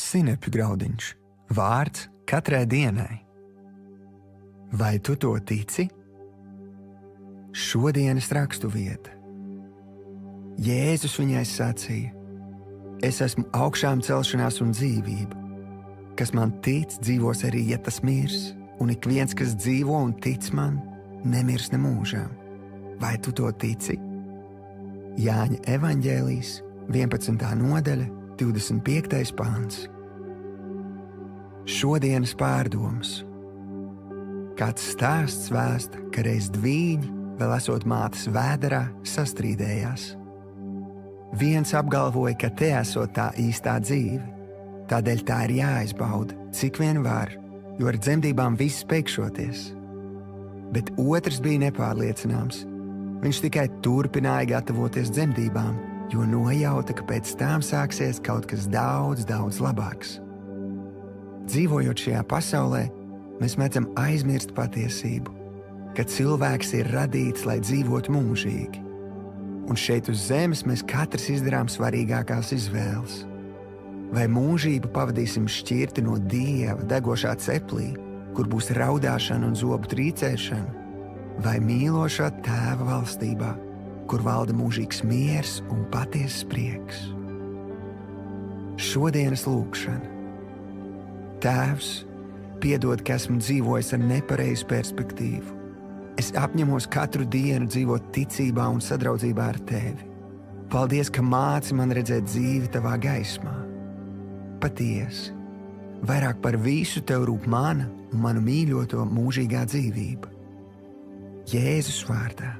Sinepju graudiņš, vārds katrai dienai. Vai tu to tici? Šodienas raksturvieta. Jēzus viņai sacīja: Es esmu augšām celšanās un dzīvība. Kas man tic, dzīvos arī, ja tas mirs, un ik viens, kas dzīvo un tic man, nemirs nemūžām. Vai tu to tici? Jāņa evaņģēlijs, 11. nodaļa, 25. pāns. Šodienas pārdomas. Kāds stāsts vēsta, ka reiz dvīņi, vēl esot mātes vēderā, sastrīdējās. Viens apgalvoja, ka te esot tā īstā dzīve, tādēļ tā ir jāizbauda, cik vien var, jo ar dzemdībām viss beigšoties. Bet otrs bija nepārliecināms. Viņš tikai turpināja gatavoties dzemdībām, jo nojauta, ka pēc tām sāksies kaut kas daudz, daudz labāks. Dzīvojot šajā pasaulē, mēs mēdzam aizmirst patiesību, ka cilvēks ir radīts, lai dzīvotu mūžīgi. Un šeit uz zemes mēs katrs izdarām svarīgākās izvēles. Vai mūžību pavadīsim šķirti no Dieva degošā ceplī, kur būs raudāšana un zobu trīcēšana, vai mīlošā Tēva valstībā, kur valda mūžīgs miers un patiesas prieks. Šodienas lūkšana. Tēvs, piedod, ka esmu dzīvojis ar nepareizu perspektīvu. Es apņemos katru dienu dzīvot ticībā un sadraudzībā ar Tevi. Paldies, ka māci man redzēt dzīvi Tavā gaismā. Patiesi, vairāk par visu Tev rūp mana un manu mīļoto mūžīgā dzīvība. Jēzus vārdā.